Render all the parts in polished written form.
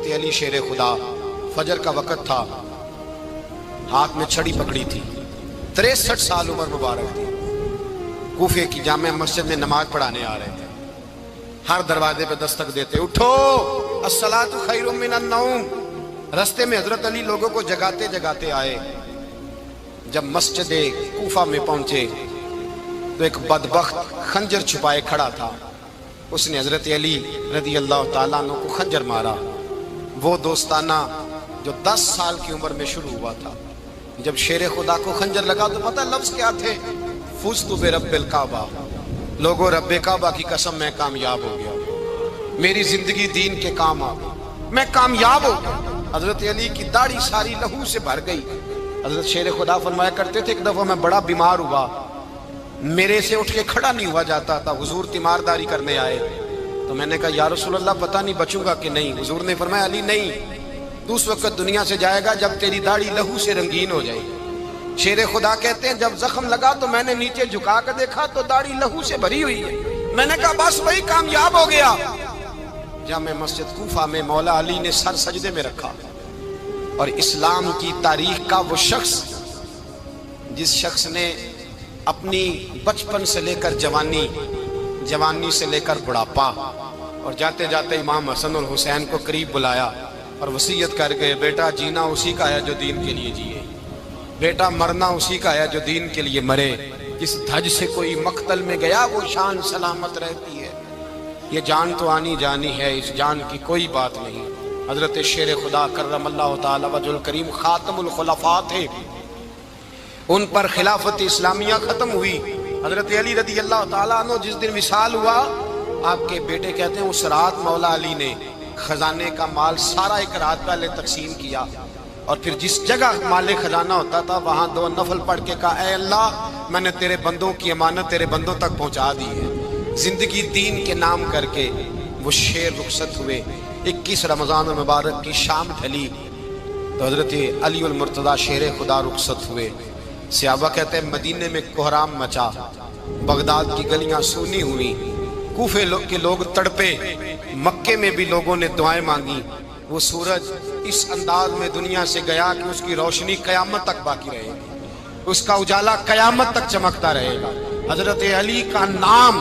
حضرت علی شیر خدا، فجر کا وقت تھا، ہاتھ میں چھڑی پکڑی تھی، 63 سال عمر مبارک تھی، کوفے کی جامع مسجد میں نماز پڑھانے آ رہے تھے۔ ہر دروازے پہ دستک دیتے، اٹھو الصلاۃ خیر من النوم۔ رستے میں حضرت علی لوگوں کو جگاتے جگاتے آئے۔ جب مسجد کوفہ میں پہنچے تو ایک بدبخت خنجر چھپائے کھڑا تھا، اس نے حضرت علی رضی اللہ تعالیٰ عنہ کو خنجر مارا۔ وہ دوستانہ جو 10 سال کی عمر میں شروع ہوا تھا، جب شیر خدا کو خنجر لگا تو پتہ لفظ کیا تھے؟ فزت برب الکعبہ، لوگوں رب کعبہ کی قسم میں کامیاب ہو گیا، میری زندگی دین کے کام آ گئی، میں کامیاب ہو گیا۔ حضرت علی کی داڑھی ساری لہو سے بھر گئی۔ حضرت شیر خدا فرمایا کرتے تھے، ایک دفعہ میں بڑا بیمار ہوا، میرے سے اٹھ کے کھڑا نہیں ہوا جاتا تھا، حضور تیمارداری کرنے آئے تو میں نے کہا یا رسول اللہ پتہ نہیں بچوں گا کہ نہیں۔ حضور نے فرمایا علی نہیں، تو اس وقت دنیا سے جائے گا جب تیری داڑھی لہو سے رنگین ہو جائے گی۔ شیر خدا کہتے ہیں جب زخم لگا تو میں نے نیچے جھکا کر دیکھا تو داڑھی لہو سے بھری ہوئی ہے، میں نے کہا بس وہی کامیاب ہو گیا۔ جامع مسجد کوفہ میں مولا علی نے سر سجدے میں رکھا، اور اسلام کی تاریخ کا وہ شخص جس شخص نے اپنی بچپن سے لے کر جوانی، جوانی سے لے کر بڑھاپا، اور جاتے جاتے امام حسن اور حسین کو قریب بلایا اور وصیت کر گئے، بیٹا جینا اسی کا ہے جو دین کے لیے جیے، بیٹا مرنا اسی کا ہے جو دین کے لیے مرے، جس دھج سے کوئی مقتل میں گیا وہ شان سلامت رہتی ہے، یہ جان تو آنی جانی ہے، اس جان کی کوئی بات نہیں۔ حضرت شیر خدا کرم اللہ تعالی وجہ الکریم خاتم الخلفاء تھے، ان پر خلافت اسلامیہ ختم ہوئی۔ حضرت علی رضی اللہ تعالیٰ عنہ جس دن وصال ہوا، آپ کے بیٹے کہتے ہیں اس رات مولا علی نے خزانے کا مال سارا ایک رات پہلے تقسیم کیا، اور پھر جس جگہ مال خزانہ ہوتا تھا وہاں 2 نفل پڑھ کے کہا اے اللہ میں نے تیرے بندوں کی امانت تیرے بندوں تک پہنچا دی ہے۔ زندگی دین کے نام کر کے وہ شیر رخصت ہوئے۔ 21 رمضان المبارک کی شام ڈھلی تو حضرت علی المرتضیٰ شیر خدا رخصت ہوئے۔ صحابہ کہتے ہیں مدینے میں کوہرام مچا، بغداد کی گلیاں سونی ہوئی، کوفے کے لوگ تڑپے، مکے میں بھی لوگوں نے دعائیں مانگی۔ وہ سورج اس انداز میں دنیا سے گیا کہ اس کی روشنی قیامت تک باقی رہے گی، اس کا اجالا قیامت تک چمکتا رہے گا۔ حضرت علی کا نام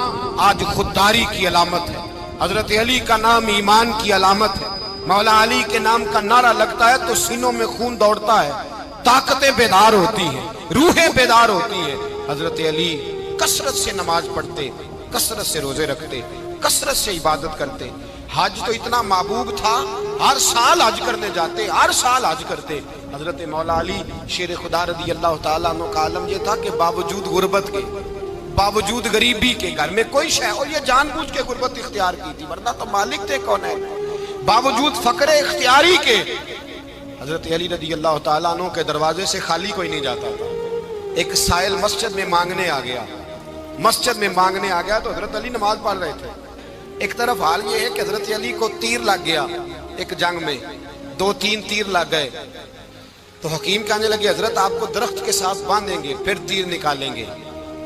آج خودداری کی علامت ہے، حضرت علی کا نام ایمان کی علامت ہے۔ مولا علی کے نام کا نعرہ لگتا ہے تو سینوں میں خون دوڑتا ہے، طاقتیں بیدار ہوتی ہیں، روحیں بیدار ہوتی ہیں۔ حضرت علی کثرت سے نماز پڑھتے، کثرت سے روزے رکھتے، کثرت سے عبادت کرتے۔ حج تو اتنا محبوب تھا، ہر سال حج کرنے جاتے، ہر سال حج کرتے۔ حضرت مولا علی شیر خدا رضی اللہ تعالیٰ عنہ کا عالم یہ تھا کہ باوجود غربت کے، باوجود غریبی کے، گھر میں کوئی شے، اور یہ جان بوجھ کے غربت اختیار کی تھی ورنہ تو مالک تھے کون ہے، باوجود فقر اختیاری کے حضرت علی رضی اللہ تعالیٰ عنہ کے دروازے سے خالی کوئی نہیں جاتا تھا۔ ایک سائل مسجد میں مانگنے آ گیا، مسجد میں مانگنے آ گیا تو حضرت علی نماز پڑھ رہے تھے۔ ایک طرف حال یہ ہے کہ حضرت علی کو تیر لگ گیا، ایک جنگ میں 2-3 تیر لگ گئے تو حکیم کہنے لگے حضرت آپ کو درخت کے ساتھ باندھیں گے پھر تیر نکالیں گے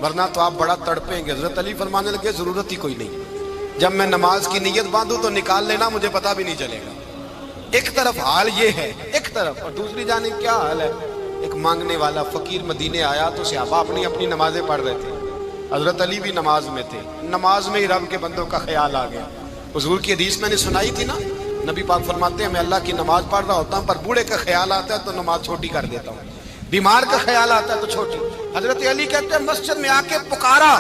ورنہ تو آپ بڑا تڑپیں گے۔ حضرت علی فرمانے لگے ضرورت ہی کوئی نہیں، جب میں نماز کی نیت باندھوں تو نکال لینا، مجھے پتہ بھی نہیں چلے گا۔ ایک طرف حال یہ ہے، ایک طرف، اور دوسری جانب کیا حال ہے؟ ایک مانگنے والا فقیر مدینے آیا تو صحابہ اپنی نمازیں پڑھ رہے تھے، حضرت علی بھی نماز میں تھے، نماز میں ہی رب کے بندوں کا خیال آ گیا۔ حضور کی حدیث میں نے سنائی تھی نا، نبی پاک فرماتے ہیں میں اللہ کی نماز پڑھ رہا ہوتا ہوں پر بوڑھے کا خیال آتا ہے تو نماز چھوٹی کر دیتا ہوں، بیمار کا خیال آتا ہے تو چھوٹی۔ حضرت علی کہتے ہیں مسجد میں آ کے پکارا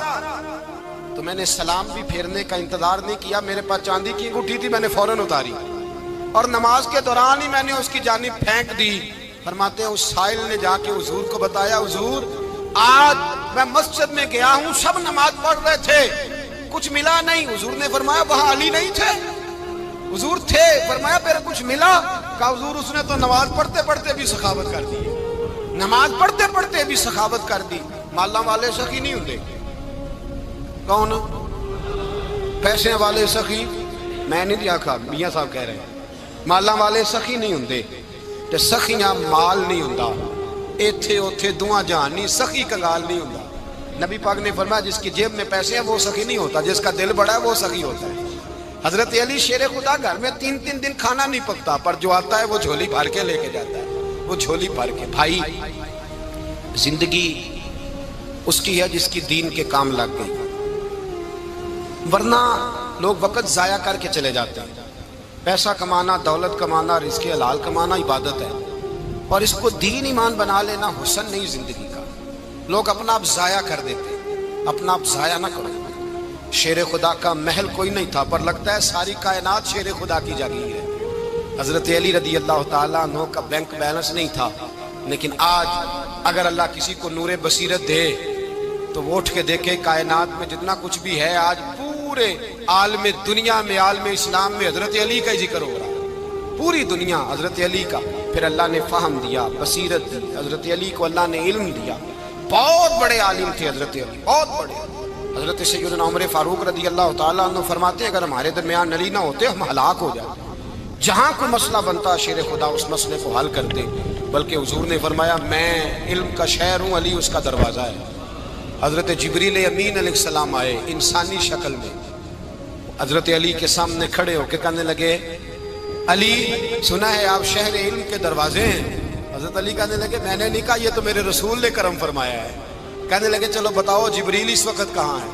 تو میں نے سلام بھی پھیرنے کا انتظار نہیں کیا، میرے پاس چاندی کی انگوٹھی تھی، میں نے فوراً اتاری اور نماز کے دوران ہی میں نے اس کی جانب پھینک دی۔ فرماتے ہیں اس سائل نے جا کے حضور کو بتایا حضور آج میں مسجد میں گیا ہوں، سب نماز پڑھ رہے تھے، کچھ ملا نہیں۔ حضور نے فرمایا وہاں علی نہیں تھے؟ حضور تھے۔ فرمایا پھر کچھ ملا؟ کہا حضور اس نے تو نماز پڑھتے پڑھتے بھی سخاوت کر دی، نماز پڑھتے پڑھتے بھی سخاوت کر دی۔ مالاں والے سخی نہیں ہوتے، کون پیسے والے سخی؟ میں نہیں دیا کھا، میاں صاحب کہہ رہے ہیں مالاں والے سخی نہیں ہوندے، تے سخیاں مال نہیں ہوندا، ایتھے اوتھے دعا جہان نہیں، سخی کنگال نہیں ہوندا۔ نبی پاک نے فرمایا جس کی جیب میں پیسے ہیں وہ سخی نہیں ہوتا، جس کا دل بڑا ہے وہ سخی ہوتا ہے۔ حضرت علی شیر خدا گھر میں 3 دن کھانا نہیں پکتا، پر جو آتا ہے وہ جھولی بھر کے لے کے جاتا ہے، وہ جھولی بھر کے۔ بھائی زندگی اس کی ہے جس کی دین کے کام لگ گئی، ورنہ لوگ وقت ضائع کر کے چلے جاتے ہیں۔ پیسہ کمانا، دولت کمانا، رزق حلال کمانا عبادت ہے، اور اس کو دین ایمان بنا لینا حسن نہیں زندگی کا۔ لوگ اپنا آپ ضائع کر دیتے ہیں، اپنا آپ ضائع نہ کرو۔ شیر خدا کا محل کوئی نہیں تھا، پر لگتا ہے ساری کائنات شیر خدا کی جاگیر ہے۔ حضرت علی رضی اللہ تعالیٰ عنہ کا بینک بیلنس نہیں تھا، لیکن آج اگر اللہ کسی کو نور بصیرت دے تو وہ اٹھ کے دیکھے کائنات میں جتنا کچھ بھی ہے، آج پورے عالم دنیا میں، عالم اسلام میں حضرت علی کا ہی ذکر ہو رہا ہے، پوری دنیا حضرت علی کا۔ پھر اللہ نے فہم دیا، بصیرت دی، حضرت علی کو اللہ نے علم دیا۔ بہت بڑے عالم تھے حضرت علی، بہت بڑے۔ حضرت سیدنا عمر فاروق رضی اللہ تعالیٰ عنہ فرماتے ہیں اگر ہمارے درمیان علی نہ ہوتے ہم ہلاک ہو جاتے، جہاں کوئی مسئلہ بنتا شیر خدا اس مسئلے کو حل کرتے، بلکہ حضور نے فرمایا میں علم کا شہر ہوں، علی اس کا دروازہ ہے۔ حضرت جبریل امین علیہ السلام آئے انسانی شکل میں، حضرت علی کے سامنے کھڑے ہو کے کہنے لگے علی سنا ہے آپ شہر علم کے دروازے ہیں؟ حضرت علی کہنے لگے میں نے نہیں کہا، یہ تو میرے رسول نے کرم فرمایا ہے۔ کہنے لگے چلو بتاؤ جبریل اس وقت کہاں ہے؟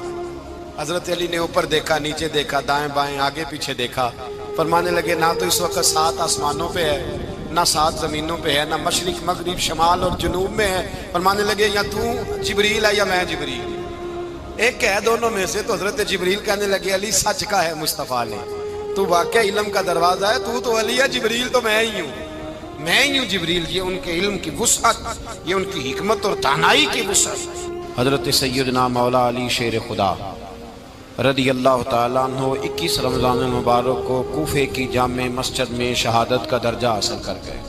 حضرت علی نے اوپر دیکھا، نیچے دیکھا، دائیں بائیں آگے پیچھے دیکھا، فرمانے لگے نہ تو اس وقت 7 آسمانوں پہ ہے، نہ 7 زمینوں پہ ہے، نہ مشرق مغرب شمال اور جنوب میں ہے۔ فرمانے لگے یا تو جبریل ہے یا میں جبریل، ایک ہے دونوں میں سے۔ تو حضرت جبریل کہنے لگے علی سچ کا ہے مصطفیٰ نے، تو واقعہ علم کا دروازہ ہے، تو علی ہے، جبریل تو میں ہی ہوں، میں ہی ہوں جبریل۔ یہ ان کے علم کی وسعت، یہ ان کی حکمت اور دانائی کی وسعت۔ حضرت سیدنا مولا علی شیر خدا رضی اللہ تعالیٰ عنہ 21 رمضان المبارک کو کوفے کی جامع مسجد میں شہادت کا درجہ حاصل کر گئے۔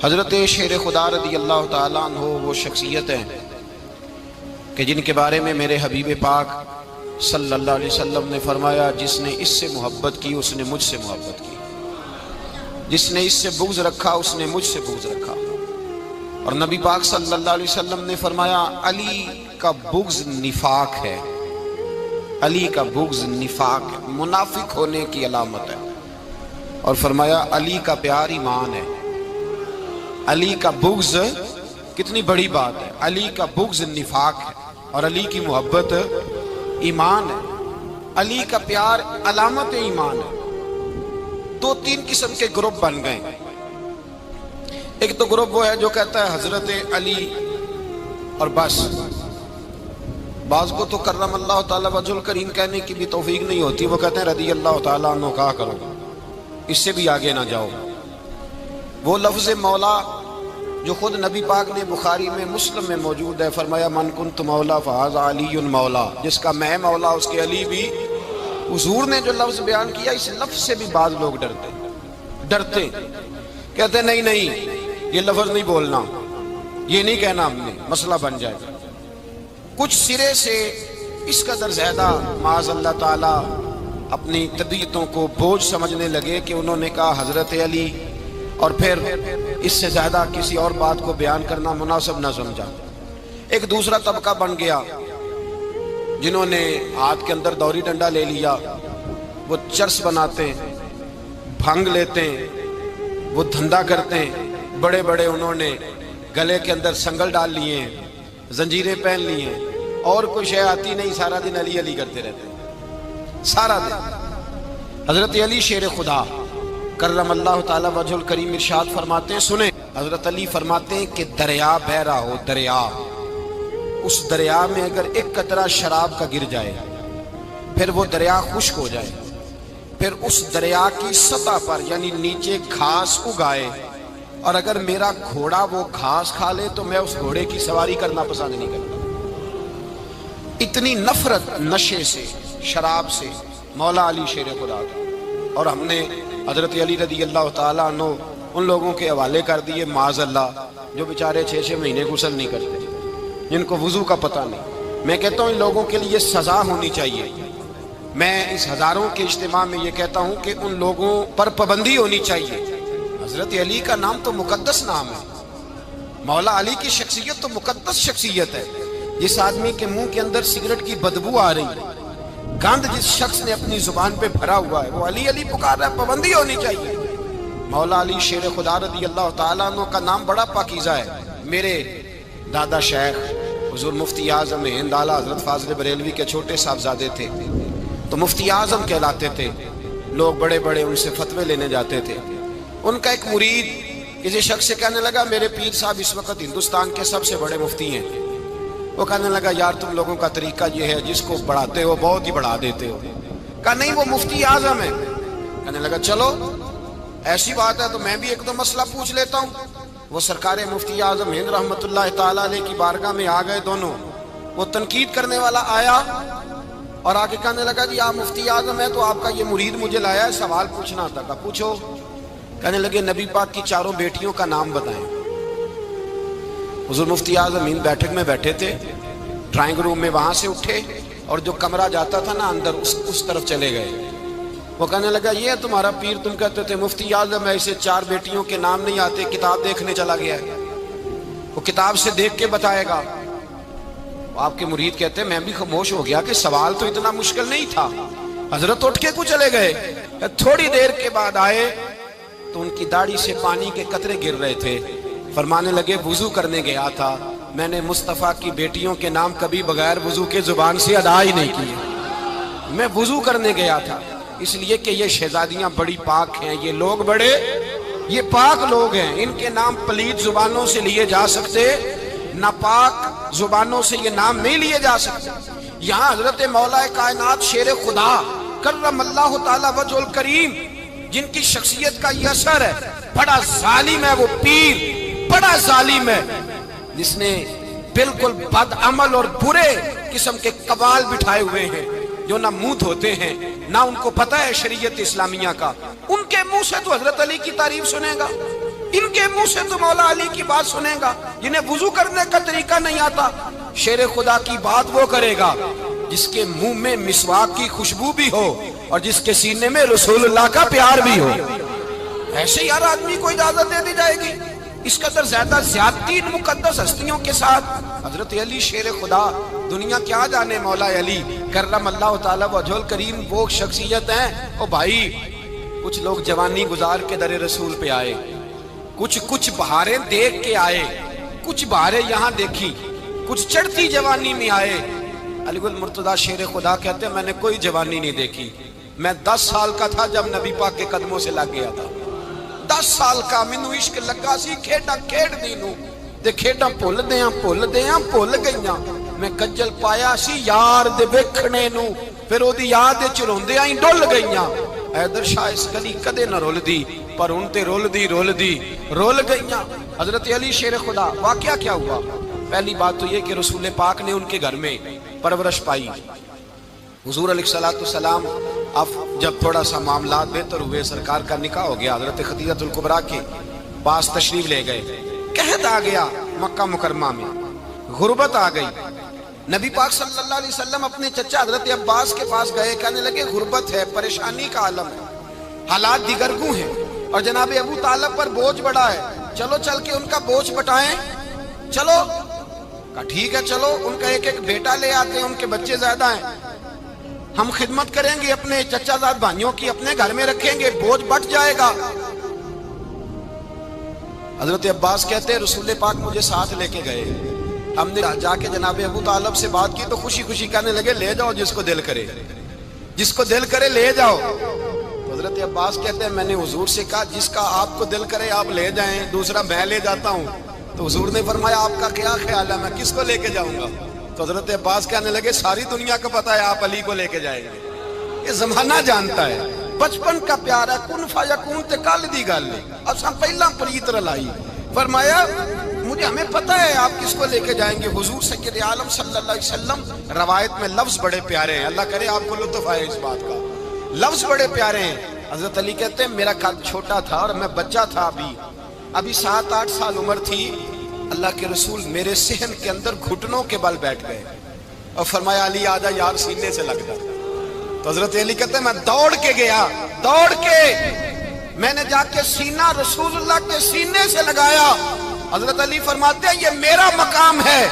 حضرت شیر خدا رضی اللہ تعالیٰ عنہ وہ شخصیت ہیں کہ جن کے بارے میں میرے حبیب پاک صلی اللہ علیہ وسلم نے فرمایا جس نے اس سے محبت کی اس نے مجھ سے محبت کی، جس نے اس سے بغض رکھا اس نے مجھ سے بغض رکھا۔ اور نبی پاک صلی اللہ علیہ وسلم نے فرمایا علی کا بغض نفاق ہے، علی کا بغض نفاق ہے، منافق ہونے کی علامت ہے۔ اور فرمایا علی کا پیار ایمان ہے، علی کا بغض کتنی بڑی بات ہے، علی کا بغض نفاق ہے اور علی کی محبت ایمان ہے، علی کا پیار علامت ایمان ہے۔ 2-3 قسم کے گروپ بن گئے۔ ایک تو گروپ وہ ہے جو کہتا ہے حضرت علی اور بس، بعض کو تو کرم اللہ تعالیٰ وجہ الکریم کہنے کی بھی توفیق نہیں ہوتی، وہ کہتے ہیں رضی اللہ تعالیٰ عنہ کہا کرو، اس سے بھی آگے نہ جاؤ۔ وہ لفظ مولا جو خود نبی پاک نے بخاری میں مسلم میں موجود ہے، فرمایا من کنت مولا فہذا علی مولا، جس کا میں مولا اس کے علی بھی۔ حضور نے جو لفظ بیان کیا اس لفظ سے بھی بعض لوگ ڈرتے کہتے نہیں نہیں یہ لفظ نہیں بولنا، یہ نہیں کہنا ہم نے، مسئلہ بن جائے گا۔ کچھ سرے سے اس قدر زیادہ معاذ اللہ تعالیٰ اپنی طبیعتوں کو بوجھ سمجھنے لگے کہ انہوں نے کہا حضرت علی، اور پھر اس سے زیادہ کسی اور بات کو بیان کرنا مناسب نہ سمجھا۔ ایک دوسرا طبقہ بن گیا جنہوں نے ہاتھ کے اندر دوری ڈنڈا لے لیا، وہ چرس بناتے ہیں، بھنگ لیتے ہیں، وہ دھندا کرتے ہیں، بڑے بڑے انہوں نے گلے کے اندر سنگل ڈال لیے ہیں، زنجیریں پہن لی ہیں، اور کوئی شے آتی نہیں، سارا دن علی علی کرتے رہتے ہیں سارا دن۔ حضرت علی شیر خدا کرم اللہ تعالیٰ وجہ الکریم ارشاد فرماتے ہیں، سنیں حضرت علی فرماتے ہیں کہ دریا بہ رہا ہو، دریا، اس دریا میں اگر ایک قطرہ شراب کا گر جائے پھر وہ دریا خشک ہو جائے، پھر اس دریا کی سطح پر یعنی نیچے گھاس اگائے، اور اگر میرا گھوڑا وہ گھاس کھا لے تو میں اس گھوڑے کی سواری کرنا پسند نہیں کرتا۔ اتنی نفرت نشے سے، شراب سے مولا علی شیر خدا تھا۔ اور ہم نے حضرت علی رضی اللہ تعالیٰ عنہ ان لوگوں کے حوالے کر دیے معاذ اللہ جو بیچارے 6 مہینے غسل نہیں کرتے، جن کو وضو کا پتہ نہیں۔ میں کہتا ہوں ان لوگوں کے لیے سزا ہونی چاہیے۔ میں اس ہزاروں کے اجتماع میں یہ کہتا ہوں کہ ان لوگوں پر پابندی ہونی چاہیے۔ حضرت علی کا نام تو مقدس نام ہے، مولا علی کی شخصیت تو مقدس شخصیت ہے۔ جس آدمی کے منہ کے اندر سگریٹ کی بدبو آ رہی ہے، گند جس شخص نے اپنی زبان پہ بھرا ہوا ہے وہ علی علی پکار رہا ہے، پابندی ہونی چاہیے۔ مولا علی شیر خدا رضی اللہ تعالیٰ عنہ کا نام بڑا پاکیزہ ہے۔ میرے دادا شیخ حضور مفتی اعظم ہند اعلیٰ حضرت فاضل بریلوی کے چھوٹے صاحبزادے تھے، تو مفتی اعظم کہلاتے تھے، لوگ بڑے بڑے ان سے فتوے لینے جاتے تھے۔ ان کا ایک مرید کسی شخص سے کہنے لگا میرے پیر صاحب اس وقت ہندوستان کے سب سے بڑے مفتی ہیں۔ وہ کہنے لگا یار تم لوگوں کا طریقہ یہ ہے جس کو بڑھاتے ہو بہت ہی بڑھا دیتے ہو۔ کہا نہیں وہ مفتی اعظم ہے۔ کہنے لگا چلو ایسی بات ہے تو میں بھی ایک دو مسئلہ پوچھ لیتا ہوں۔ وہ سرکار مفتی اعظم ہند رحمت اللہ تعالیٰ علیہ کی بارگاہ میں آ گئے دونوں۔ وہ تنقید کرنے والا آیا اور آگے کہنے لگا جی آپ مفتی اعظم ہیں تو آپ کا یہ مرید مجھے لایا ہے، سوال پوچھنا تھا۔ کہا پوچھو۔ کہنے لگے نبی پاک کی چاروں بیٹیوں کا نام بتائیں۔ حضور مفتی اعظم ہند بیٹھک میں بیٹھے تھے، ڈرائنگ روم میں وہاں سے اٹھے اور جو کمرہ جاتا تھا نا اندر اس طرف چلے گئے۔ وہ کہنے لگا یہ ہے تمہارا پیر، تم کہتے تھے مفتی اعظم ہے، اسے چار بیٹیوں کے نام نہیں آتے، کتاب دیکھنے چلا گیا ہے، وہ کتاب سے دیکھ کے بتائے گا۔ آپ کے مرید کہتے ہیں میں بھی خاموش ہو گیا کہ سوال تو اتنا مشکل نہیں تھا۔ حضرت اٹھ کے کو چلے گئے۔ تھوڑی دیر کے بعد آئے تو ان کی داڑھی سے پانی کے قطرے گر رہے تھے۔ فرمانے لگے وضو کرنے گیا تھا، میں نے مصطفیٰ کی بیٹیوں کے نام کبھی بغیر وضو کے زبان سے ادا ہی نہیں کیے۔ میں وضو کرنے گیا تھا اس لیے کہ یہ شہزادیاں بڑی پاک ہیں، یہ لوگ بڑے یہ پاک لوگ ہیں، ان کے نام پلید زبانوں سے لیے جا سکتے، ناپاک زبانوں سے یہ نام نہیں لیے جا سکتے۔ یہاں حضرت مولا کائنات شیر خدا کرم اللہ تعالی وجہ الکریم جن کی شخصیت کا یہ اثر ہے، بڑا ظالم ہے وہ پیر، بڑا ظالم ہے جس نے بالکل بد عمل اور برے قسم کے قبال بٹھائے ہوئے ہیں، جو نہ منہ دھوتے ہیں نہ ان کو پتہ ہے شریعت اسلامیہ کا۔ ان کے منہ سے تو حضرت علی کی تعریف سنے گا، ان کے منہ سے تو مولا علی کی بات سنے گا، جنہیں وضو کرنے کا طریقہ نہیں آتا۔ شیر خدا کی بات وہ کرے گا جس کے منہ میں مسواک کی خوشبو بھی ہو اور جس کے سینے میں رسول اللہ کا پیار بھی ہو۔ ایسے یار آدمی کو اجازت دے دی جائے گی؟ اس قدر زیادہ زیادتی ان مقدس ہستیوں کے ساتھ۔ حضرت علی شیر خدا، دنیا کیا جانے مولا علی کرم اللہ تعالی وجہ الکریم وہ شخصیت ہیں۔ او بھائی کچھ لوگ جوانی گزار کے در رسول پہ آئے، کچھ بہاریں دیکھ کے آئے، کچھ بہاریں یہاں دیکھی، کچھ چڑھتی جوانی میں آئے۔ علی گل مرتضیٰ شیر خدا کہتے ہیں میں نے کوئی جوانی نہیں دیکھی، میں 10 سال کا تھا جب نبی پاک کے قدموں سے لگ گیا تھا۔ 10 سال کا مینوں عشق لگا سی، کھیڈا کھیڈ دی نوں تے کھیڈاں بھل گئیاں۔ میں کجل پایا سی یار دے ویکھنے نوں، پھر او دی یاد وچ روندیاں ہی ڈل گئیاں۔ حیدر شاہ اس گلی کدے نہ رول دی، پر ان تے رول گئیاں۔ حضرت علی شیر خدا، واقعہ کیا ہوا؟ پہلی بات تو یہ کہ رسول پاک نے ان کے گھر میں پرورش پائی۔ حضور علیہ السلام اب جب تھوڑا سا معاملات بہتر ہوئے، سرکار کا نکاح ہو گیا، حضرت خدیجہ الکبریٰ کے پاس تشریف لے گئے۔ قحط آ گیا مکہ مکرمہ میں، غربت آ گئی۔ نبی پاک صلی اللہ علیہ وسلم اپنے چچا حضرت عباس کے پاس گئے، کہنے لگے غربت ہے، پریشانی کا عالم ہے، حالات دیگرگوں ہیں اور جناب ابو طالب پر بوجھ بڑا ہے، چلو چل کے ان کا بوجھ بٹائیں۔ چلو کہا ٹھیک ہے، چلو ان کا ایک بیٹا لے آتے ہیں، ان کے بچے زیادہ ہیں، ہم خدمت کریں گے اپنے چچا زاد بھائیوں کی، اپنے گھر میں رکھیں گے، بوجھ بٹ جائے گا۔ حضرت عباس کہتے ہیں رسول پاک مجھے ساتھ لے کے گئے، ہم نے جا کے جناب ابو طالب سے بات کی تو خوشی خوشی کہنے لگے لے جاؤ جس کو دل کرے لے جاؤ۔ تو حضرت عباس کہتے ہیں میں نے حضور سے کہا جس کا آپ کو دل کرے آپ لے جائیں، دوسرا میں لے جاتا ہوں۔ تو حضور نے فرمایا آپ کا کیا خیال ہے، میں کس کو لے کے جاؤں گا؟ تو حضرت عباس کہنے لگے ساری دنیا کو پتا ہے آپ علی کو لے کے جائیں گے، یہ زمانہ جانتا ہے، بچپن کا پیار ہے، کن فیکون تے کل دی گل ہے، اساں پہلا پریت رلائی۔ فرمایا ہمیں پتہ ہے آپ کس کو لے کے جائیں گے، حضور سید عالم صلی اللہ علیہ وسلم۔ روایت میں لفظ بڑے پیارے ہیں، اللہ کرے آپ کو لطف آئے اس بات کا، لفظ بڑے پیارے ہیں۔ حضرت علی کہتے ہیں میرا قد چھوٹا تھا اور میں بچہ تھا، ابھی 7-8 سال عمر تھی، اللہ کے رسول میرے صحن کے اندر گھٹنوں کے بل بیٹھ گئے اور فرمایا علی آجا یار سینے سے لگ جا۔ تو حضرت علی کہتے ہیں میں دوڑ کے گیا، میں نے جا کے سینہ رسول اللہ کے سینے سے لگایا۔ حضرت علی فرماتے ہیں یہ میرا مقام ہے،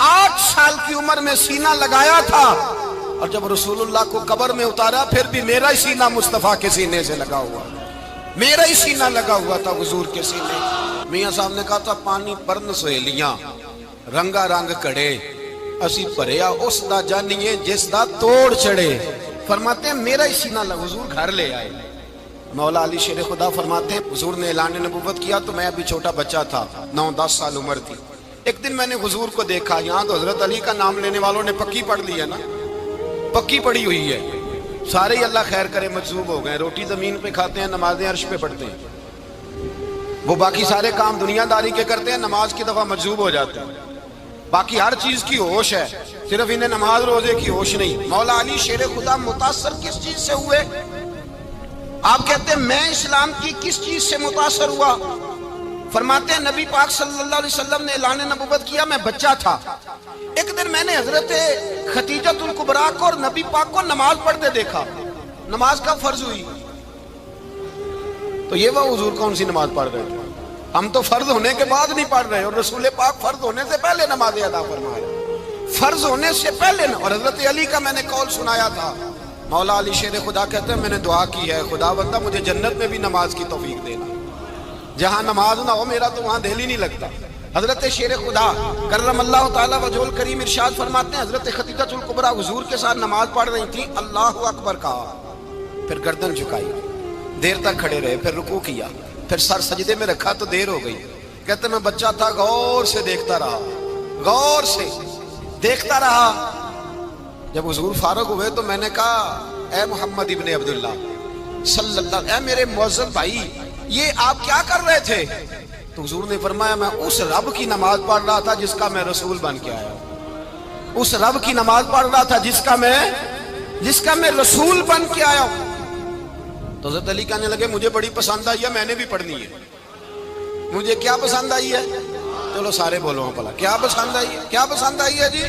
8 سال کی عمر میں سینہ لگایا تھا، اور جب رسول اللہ کو قبر میں اتارا پھر بھی میرا ہی سینہ مصطفیٰ کے سینے سے لگا ہوا، میرا ہی سینہ لگا ہوا تھا حضور کے سینے۔ میاں صاحب نے کہا تھا پانی پرن سہیلیاں رنگا رنگ کڑے اسی پریا اس دا جانیے جس دا توڑ چڑھے۔ فرماتے ہیں میرا ہی سینہ لگا، حضور گھر لے آئے۔ مولا علی شیر خدا فرماتے ہیں حضور نے اعلان نبوت کیا تو میں ابھی چھوٹا بچہ تھا، 9-10 سال عمر تھی۔ ایک دن میں نے حضور کو دیکھا، یہاں تو حضرت علی کا نام لینے والوں نے پکی پڑھ لی ہے نا، پکی پڑی ہوئی ہے، سارے ہی اللہ خیر کرے مجذوب ہو گئے، روٹی زمین پہ کھاتے ہیں، نمازیں عرش پہ پڑھتے ہیں، وہ باقی سارے کام دنیا داری کے کرتے ہیں، نماز کی دفعہ مجذوب ہو جاتے ہیں، باقی ہر چیز کی ہوش ہے، صرف انہیں نماز روزے کی ہوش نہیں۔ مولا علی شیر خدا متاثر کس چیز سے ہوئے؟ آپ کہتے ہیں میں اسلام کی کس چیز سے متاثر ہوا؟ فرماتے ہیں نبی پاک صلی اللہ علیہ وسلم نے اعلان نبوت کیا، میں بچہ تھا، ایک دن میں نے حضرت خدیجۃ الکبریٰ کو اور نبی پاک کو نماز پڑھتے دیکھا۔ نماز کب فرض ہوئی؟ تو یہ وہ حضور کون سی نماز پڑھ رہے تھے؟ ہم تو فرض ہونے کے بعد نہیں پڑھ رہے، اور رسول پاک فرض ہونے سے پہلے نماز ادا فرما رہے، فرض ہونے سے پہلے۔ اور حضرت علی کا میں نے قول سنایا تھا، مولا علی شیر خدا کہتے ہیں میں نے دعا کی ہے خدا بندہ مجھے جنت میں بھی نماز کی توفیق دینا، جہاں نماز نہ ہو میرا تو وہاں دل ہی نہیں لگتا۔ حضرت شیر خدا کرم اللہ تعالیٰ وجہ الکریم ارشاد فرماتے ہیں حضرت خدیجۃ الکبریٰ حضور کے ساتھ نماز پڑھ رہی تھیں، اللہ اکبر کہا، پھر گردن جھکائی، دیر تک کھڑے رہے، پھر رکوع کیا، پھر سر سجدے میں رکھا تو دیر ہو گئی۔ کہتے میں بچہ تھا، غور سے دیکھتا رہا، غور سے دیکھتا رہا۔ جب حضور فارغ ہوئے تو میں نے کہا اے محمد ابن عبداللہ صلی اللہ، اے میرے معزز بھائی یہ آپ کیا کر رہے تھے؟ تو حضور نے فرمایا میں اس رب کی نماز پڑھ رہا تھا جس کا میں رسول بن کے آیا ہوں، اس رب کی نماز پڑھ رہا تھا جس کا میں رسول بن کے آیا ہوں۔ تو حضرت علی کہنے لگے مجھے بڑی پسند آئی ہے، میں نے بھی پڑھنی ہے۔ مجھے کیا پسند آئی ہے؟ چلو سارے بولو پلا، کیا پسند آئی ہے؟ کیا پسند آئی ہے جی؟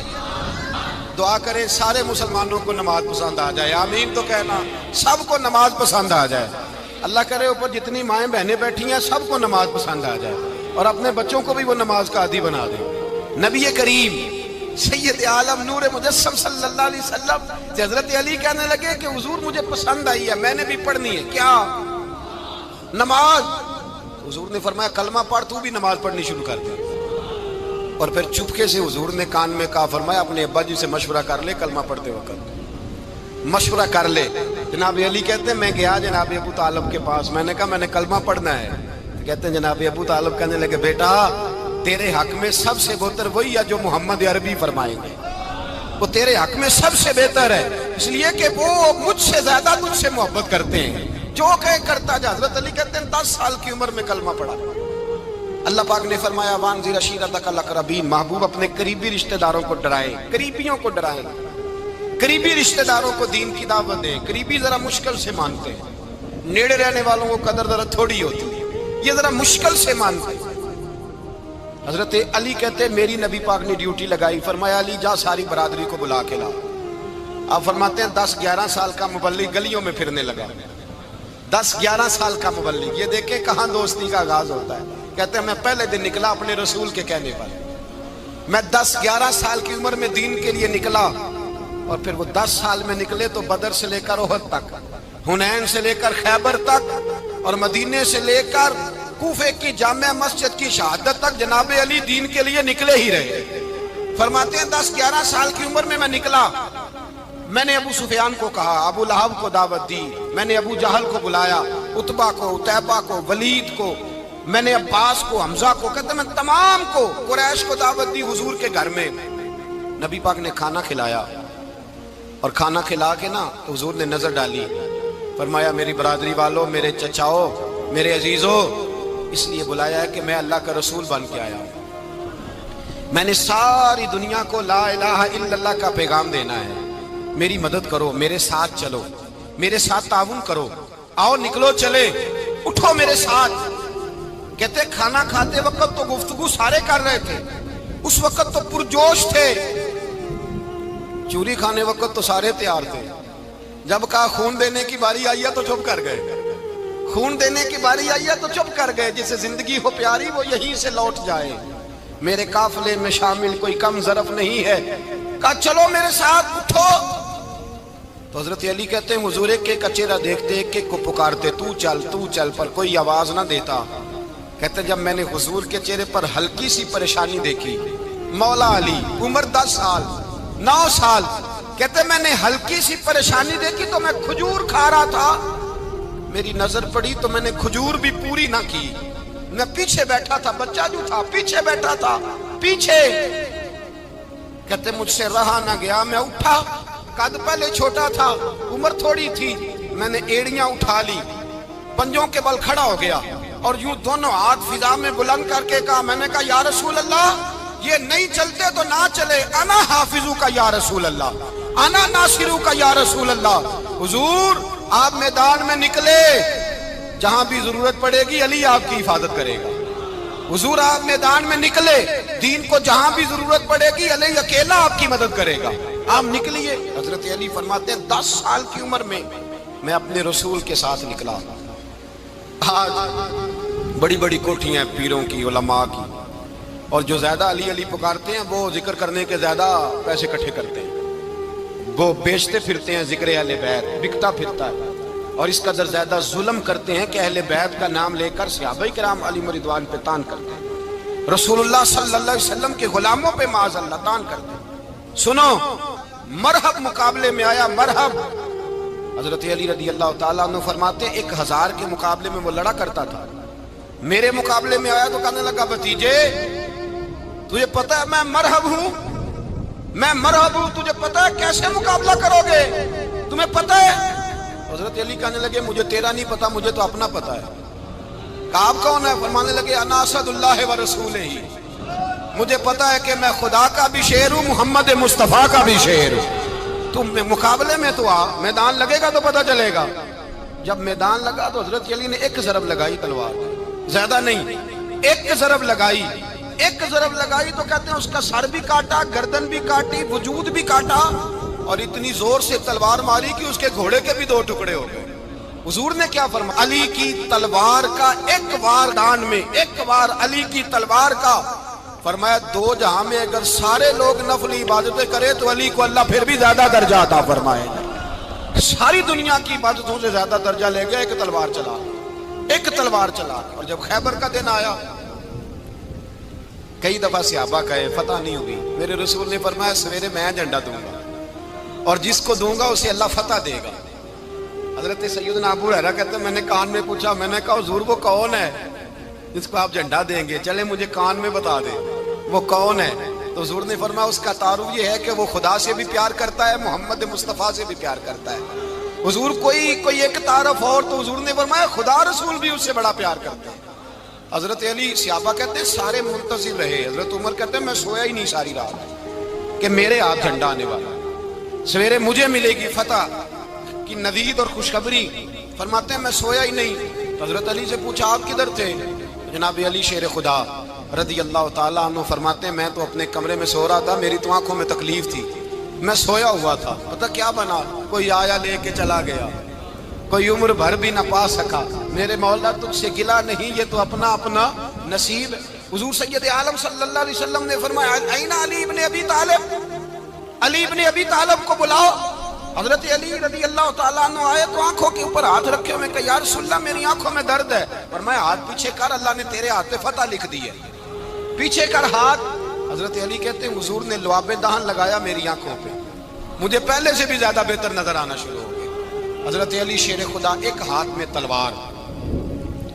دعا کریں سارے مسلمانوں کو نماز پسند آ جائے، آمین تو کہنا، سب کو نماز پسند آ جائے۔ اللہ کرے اوپر جتنی مائیں بہنیں بیٹھی ہیں سب کو نماز پسند آ جائے، اور اپنے بچوں کو بھی وہ نماز کا عادی بنا دیں۔ نبی کریم سید عالم نور مجسم صلی اللہ علیہ وسلم سے حضرت علی کہنے لگے کہ حضور مجھے پسند آئی ہے، میں نے بھی پڑھنی ہے۔ کیا؟ نماز۔ حضور نے فرمایا کلمہ پڑھ، تو بھی نماز پڑھنی شروع کر دے۔ اور پھر چپکے سے حضور نے کان میں کہا، فرمایا اپنے ابا جی سے مشورہ کر لے، کلمہ پڑھتے وقت مشورہ کر لے۔ جناب علی کہتے ہیں میں گیا جناب ابو طالب کے پاس، میں نے کہا میں نے کلمہ پڑھنا ہے۔ کہتے ہیں جناب ابو طالب کہنے لگے بیٹا تیرے حق میں سب سے بہتر وہی ہے جو محمد عربی فرمائیں گے، وہ تیرے حق میں سب سے بہتر ہے، اس لیے کہ وہ مجھ سے زیادہ تجھ سے محبت کرتے ہیں، جو کہے کرتا جا۔ حضرت علی کہتے ہیں 10 سال کی عمر میں کلمہ پڑھا۔ اللہ پاک نے فرمایا وانذر عشیرتک الاقربین، محبوب اپنے قریبی رشتہ داروں کو ڈرائیں، قریبیوں کو ڈرائیں، قریبی رشتہ داروں کو دین کی دعوت دیں۔ قریبی ذرا مشکل سے مانتے ہیں، نیڑے رہنے والوں کو قدر ذرا تھوڑی ہوتی ہے، یہ ذرا مشکل سے مانتے ہیں۔ حضرت علی کہتے ہیں میری نبی پاک نے ڈیوٹی لگائی، فرمایا علی جا ساری برادری کو بلا کے لا۔ آپ فرماتے ہیں 10-11 سال کا مبلغ گلیوں میں پھرنے لگا، 10-11 سال کا مبلغ، یہ دیکھیں کہاں دوستی کا آغاز ہوتا ہے۔ کہتے ہیں میں پہلے دن نکلا اپنے رسول کے کہنے پر، میں 10-11 سال کی عمر میں دین کے لیے نکلا، اور پھر وہ 10 سال میں نکلے تو بدر سے لے کر احد تک، حنین سے لے کر خیبر تک، اور مدینے سے لے کر کوفے کی جامع مسجد کی شہادت تک جناب علی دین کے لیے نکلے ہی رہے۔ فرماتے ہیں 10-11 سال کی عمر میں نکلا، میں نے ابو سفیان کو کہا، ابو لہب کو دعوت دی، میں نے ابو جہل کو بلایا، عتبہ کو، عتیبہ کو، ولید کو، میں نے عباس کو، حمزہ کو، کہتے میں تمام کو، قریش کو دعوت دی حضور کے گھر میں۔ نبی پاک نے کھانا کھلایا، اور کھانا کھلا کے نا حضور نے نظر ڈالی، فرمایا میری برادری والوں، میرے چچاؤ، میرے عزیزوں، اس لیے بلایا ہے کہ میں اللہ کا رسول بن کے آیا ہوں، میں نے ساری دنیا کو لا الہ الا اللہ کا پیغام دینا ہے، میری مدد کرو، میرے ساتھ چلو، میرے ساتھ تعاون کرو، آؤ نکلو چلے، اٹھو میرے ساتھ۔ کہتے کھانا کھاتے وقت تو گفتگو سارے کر رہے تھے، اس وقت تو پرجوش تھے، چوری کھانے وقت تو سارے تیار تھے، جب کہا خون دینے کی باری آئی ہے تو چپ کر گئے، خون دینے کی باری آئی ہے تو چپ کر گئے، جسے زندگی ہو پیاری وہ یہیں سے لوٹ جائے، میرے قافلے میں شامل کوئی کم ظرف نہیں ہے۔ کہا چلو میرے ساتھ، اٹھو تو حضرت علی کہتے ہیں حضور ایک ایک کا چہرہ دیکھتے ایک ایک کو پکارتے تو چل پر کوئی آواز نہ دیتا. کہتے جب میں نے حضور کے چہرے پر ہلکی سی پریشانی دیکھی، مولا علی عمر 10 سال 9 سال، کہتے میں نے ہلکی سی پریشانی دیکھی تو میں کھجور کھا رہا تھا، میری نظر پڑی تو میں نے کھجور بھی پوری نہ کی، میں پیچھے بیٹھا تھا، بچہ جو تھا پیچھے بیٹھا تھا پیچھے. کہتے مجھ سے رہا نہ گیا، میں اٹھا، قد پہلے چھوٹا تھا عمر تھوڑی تھی، میں نے ایڑیاں اٹھا لی، پنجوں کے بل کھڑا ہو گیا اور یوں دونوں ہاتھ فضا میں بلند کر کے کہا، میں نے کہا یا رسول اللہ یہ نہیں چلتے تو نہ چلے، انا حافظو کا یا رسول اللہ، انا ناصرو کا یا رسول اللہ. حضور آپ میدان میں نکلے، جہاں بھی ضرورت پڑے گی علی آپ کی حفاظت کرے گا. حضور آپ میدان میں نکلے، دین کو جہاں بھی ضرورت پڑے گی علی اکیلا آپ کی مدد کرے گا، آپ نکلیے. حضرت علی فرماتے ہیں 10 سال کی عمر میں اپنے رسول کے ساتھ نکلا. آج بڑی بڑی کوٹھیاں پیروں کی، علماء کی، اور جو زیادہ علی علی پکارتے ہیں وہ ذکر کرنے کے زیادہ پیسے اکٹھے کرتے ہیں، وہ بیچتے پھرتے ہیں ذکر اہل بیت، بکتا پھرتا ہے، اور اس قدر زیادہ ظلم کرتے ہیں کہ اہل بیت کا نام لے کر صحابہ کرام علی رضوان پہ تان کرتے ہیں، رسول اللہ صلی اللہ علیہ وسلم کے غلاموں پہ معاذ اللہ تان کرتے ہیں. سنو، مرحب مقابلے میں آیا، مرحب. حضرت علی رضی اللہ تعالیٰ عنہ فرماتے ہیں 1000 کے مقابلے میں وہ لڑا کرتا تھا، میرے مقابلے میں آیا تو کہنے لگا بھتیجے تجھے پتہ ہے میں مرحب ہوں، تجھے پتہ ہے کیسے مقابلہ کرو گے، تمہیں پتہ ہے؟ حضرت علی کہنے لگے مجھے تیرا نہیں پتا، مجھے تو اپنا پتا ہے. کہا آپ کون ہے؟ فرمانے لگے انا اسد اللہ و رسولہ، مجھے پتا ہے کہ میں خدا کا بھی شیر ہوں، محمد مصطفیٰ کا بھی شیر ہوں. تم مقابلے میں تو آ، میدان لگے گا تو پتہ چلے گا. جب میدان لگا تو حضرت علی نے ایک ضرب لگائی تلوار، زیادہ نہیں، ایک ضرب لگائی تو کہتے ہیں اس کا سر بھی کاٹا، گردن بھی کاٹی، وجود بھی کاٹا، اور اتنی زور سے تلوار ماری کہ اس کے گھوڑے کے بھی 2 ٹکڑے ہو گئے. حضور نے کیا فرمایا؟ علی کی تلوار کا ایک وار دان میں، ایک وار علی کی تلوار کا، فرمایا 2 جہاں میں اگر سارے لوگ نفلی عبادتیں کرے تو علی کو اللہ پھر بھی زیادہ درجہ عطا فرمائے گا. ساری دنیا کی عبادتوں سے زیادہ درجہ لے گیا ایک تلوار چلا. اور جب خیبر کا دن آیا، کئی دفعہ صحابہ کہے فتح نہیں ہوگی، میرے رسول نے فرمایا سویرے میں جھنڈا دوں گا اور جس کو دوں گا اسے اللہ فتح دے گا. حضرت سیدنا ابو ہریرہ کہتے ہیں میں نے کان میں پوچھا، میں نے کہا حضور وہ کون ہے جس کو آپ جھنڈا دیں گے؟ چلے مجھے کان میں بتا دیں وہ کون ہے. تو حضور نے فرمایا اس کا تعارف یہ ہے کہ وہ خدا سے بھی پیار کرتا ہے، محمد مصطفیٰ سے بھی پیار کرتا ہے. حضور کوئی ایک تعارف اور، تو حضور نے فرمایا خدا رسول بھی اس سے بڑا پیار کرتا ہے. حضرت علی، صحابہ کہتے ہیں سارے منتظر رہے. حضرت عمر کہتے ہیں میں سویا ہی نہیں ساری رات کہ میرے ہاتھ جھنڈا آنے والا، سویرے مجھے ملے گی فتح کی نوید اور خوشخبری. فرماتے ہیں میں سویا ہی نہیں. حضرت علی سے پوچھا آپ کدھر تھے؟ جناب علی شیر خدا رضی اللہ تعالیٰ عنہ فرماتے ہیں میں تو اپنے کمرے میں سو رہا تھا، میری تو آنکھوں میں تکلیف تھی، میں سویا ہوا تھا، پتہ کیا بنا، کوئی آیا لے کے چلا گیا، کوئی عمر بھر بھی نہ پا سکا. میرے مولا تجھ سے گلا نہیں، یہ تو اپنا اپنا نصیب. حضور سید عالم صلی اللہ علیہ وسلم نے فرمایا این علی ابن ابی طالب، علی ابن ابی طالب کو بلاؤ. حضرت علی رضی اللہ تعالیٰ عنہ آئے تو آنکھوں کے اوپر ہاتھ رکھے ہوئے کہ یا رسول اللہ میری آنکھوں میں درد ہے. فرمایا ہاتھ پیچھے کر، اللہ نے تیرے ہاتھ پہ فتح لکھ دی ہے، پیچھے کر ہاتھ. حضرت علی کہتے ہیں حضور نے لعاب دہن لگایا میری آنکھوں پہ، مجھے پہلے سے بھی زیادہ بہتر نظر آنا شروع ہو گیا. حضرت علی شیر خدا، ایک ہاتھ میں تلوار،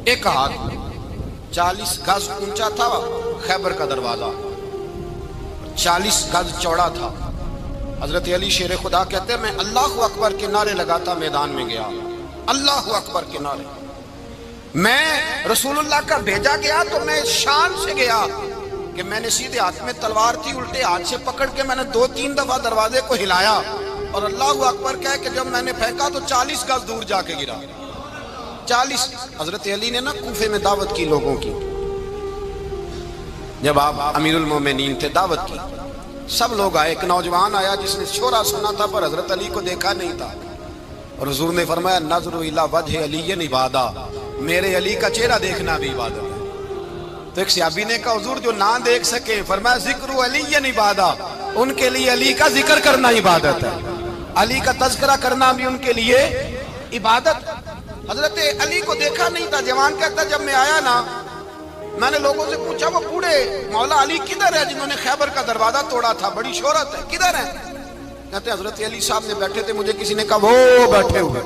ایک ہاتھ 40 گز اونچا تھا خیبر کا دروازہ، 40 گز چوڑا تھا. حضرت علی شیر خدا کہتے ہیں میں اللہ اکبر کے نعرے لگاتا میدان میں گیا، اللہ اکبر کے نعرے. میں رسول اللہ کا بھیجا گیا تو میں شان سے گیا کہ میں نے سیدھے ہاتھ میں تلوار تھی، الٹے ہاتھ سے پکڑ کے میں نے 2-3 دفعہ دروازے کو ہلایا اور اللہ اکبر کہہ کہ جب میں نے پھینکا تو 40 گز دور جا کے گرا. 40. حضرت علی نے نا کوفے میں دعوت کی لوگوں کی، جب آپ امیر المومنین تھے، دعوت کی، سب لوگ آئے. ایک نوجوان آیا جس نے شورا سنا تھا پر حضرت علی کو دیکھا نہیں تھا، اور حضور نے فرمایا نظر الی وجہ علی عبادہ، میرے علی کا چہرہ دیکھنا بھی عبادت ہے. تو ایک صحابی نے کہا حضور جو نہ دیکھ سکے، فرمایا ذکر علی عبادہ، ان کے لیے علی کا ذکر کرنا عبادت ہے. علی کا تذکرہ کرنا بھی ان کے لیے عبادت. حضرت علی کو دیکھا نہیں تھا. جوان کہتا جب میں آیا نا میں نے لوگوں سے پوچھا وہ بوڑھے مولا علی کدھر ہے جنہوں نے خیبر کا دروازہ توڑا تھا, بڑی شہرت ہے, کدھر ہے؟ کہتے ہیں حضرت علی صاحب نے بیٹھے تھے, مجھے کسی نے کہا وہ بیٹھے ہوئے.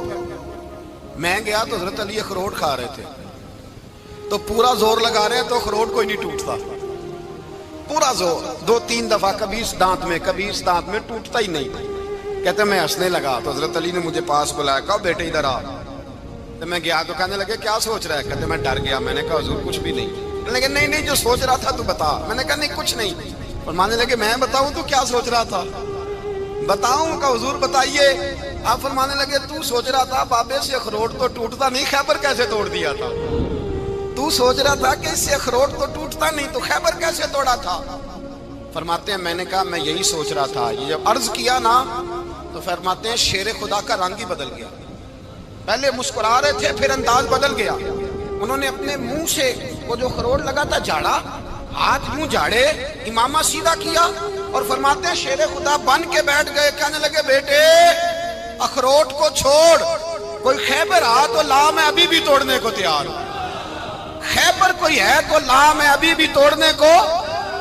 میں گیا تو حضرت علی اخروٹ کھا رہے تھے, تو پورا زور لگا رہے ہیں تو اخروٹ کوئی نہیں ٹوٹتا, پورا زور 2-3 دفعہ, کبھی اس دانت میں کبھی اس دانت میں, ٹوٹتا ہی نہیں. کہتے میں ہنسنے لگا تو حضرت علی نے مجھے پاس بلایا, کہا بیٹے ادھر آ. تو میں گیا تو کہنے لگے کیا سوچ رہا ہے؟ کہتے میں ڈر گیا. میں نے کہا حضور کچھ بھی نہیں. کہنے لگے نہیں جو سوچ رہا تھا تو بتا. میں نے کہا نہیں کچھ نہیں. فرمانے لگے میں بتاؤں تو کیا سوچ رہا تھا؟ بتاؤں؟ کہ حضور بتائیے. آپ فرمانے لگے تو سوچ رہا تھا بابے سے اخروٹ تو ٹوٹتا نہیں, خیبر کیسے توڑ دیا تھا؟ تو سوچ رہا تھا کہ اس سے اخروٹ تو ٹوٹتا نہیں تو خیبر کیسے توڑا تھا؟ فرماتے ہیں میں نے کہا میں یہی سوچ رہا تھا. یہ جب عرض کیا نا تو فرماتے ہیں شیر خدا کا رنگ ہی بدل گیا. پہلے مسکرا رہے تھے پھر انداز بدل گیا. انہوں نے اپنے منہ سے وہ جو خروٹ لگا تھا جھاڑا, ہاتھ منہ جھاڑے, امامہ سیدھا کیا اور فرماتے ہیں شیر خدا بن کے بیٹھ گئے. کہنے لگے بیٹے اخروٹ کو چھوڑ, کوئی خیبر آ تو لا, میں ابھی بھی توڑنے کو تیار ہوں. خیبر کوئی ہے تو لا, میں ابھی بھی توڑنے کو.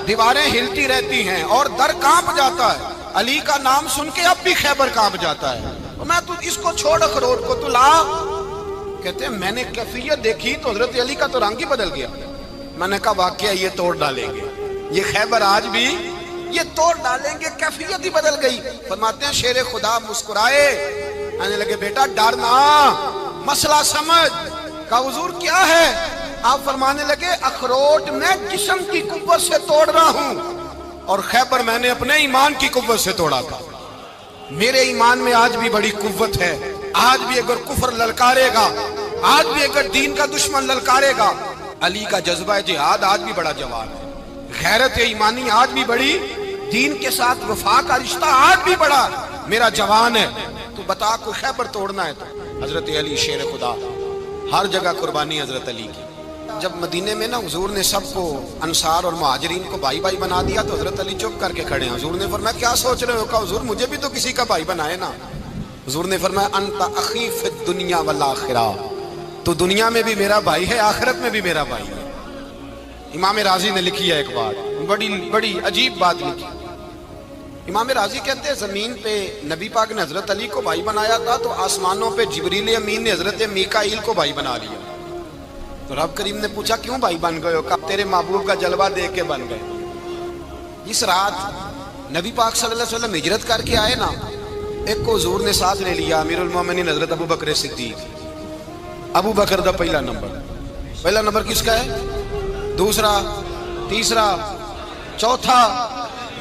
دیواریں ہلتی رہتی ہیں اور در کانپ جاتا ہے. علی کا نام سن کے اب بھی خیبر کانپ جاتا ہے. میں تو اس کو چھوڑ اخروٹ کو تو لا. کہتے ہیں میں نے کیفیت دیکھی تو حضرت علی کا تو رنگ ہی بدل گیا. میں نے کہا واقعہ یہ توڑ ڈالیں گے, یہ خیبر آج بھی یہ توڑ ڈالیں گے, کیفیت ہی بدل گئی. فرماتے ہیں شیر خدا مسکرائے, کہنے لگے بیٹا ڈرنا, مسئلہ سمجھ. کہا حضور کیا ہے؟ آپ فرمانے لگے اخروٹ میں جسم کی قوت سے توڑ رہا ہوں اور خیبر میں نے اپنے ایمان کی قوت سے توڑا تھا. میرے ایمان میں آج بھی بڑی قوت ہے. آج بھی اگر کفر للکارے گا, آج بھی اگر دین کا دشمن للکارے گا, علی کا جذبہ جہاد آج بھی بڑا جوان ہے. غیرت ایمانی آج بھی بڑی, دین کے ساتھ وفا کا رشتہ آج بھی بڑا میرا جوان ہے. تو بتا کوئی خیبر توڑنا ہے تو حضرت علی شیر خدا, ہر جگہ قربانی حضرت علی کی. جب مدینے میں نا حضور نے سب کو انصار اور مہاجرین کو بھائی بھائی بنا دیا تو حضرت علی چپ کر کے کھڑے ہیں. حضور نے فرمایا کیا سوچ رہے ہو؟ کہا حضور مجھے بھی تو کسی کا بھائی بنائے نا. حضور نے فرمایا انت اخی فی الدنیا والآخرہ, تو دنیا میں بھی میرا بھائی ہے, آخرت میں بھی میرا بھائی ہے. امام راضی نے لکھی ہے ایک بات, بڑی عجیب بات لکھی. امام راضی کہتے ہیں زمین پہ نبی پاک نے حضرت علی کو بھائی بنایا تھا تو آسمانوں پہ جبریل امین نے حضرت میکائیل کو بھائی بنا لیا. تو رب کریم نے پوچھا کیوں بھائی بن گئے ہو؟ کہا تیرے محبوب کا جلوہ دیکھ کے بن گئے. اس رات نبی پاک صلی اللہ علیہ وسلم ہجرت کر کے آئے نا, ایک کو حضور نے ساتھ لے لیا, امیر المومنین حضرت ابو بکر صدیق. ابو بکر دا پہلا نمبر کس کا ہے؟ دوسرا, تیسرا, چوتھا.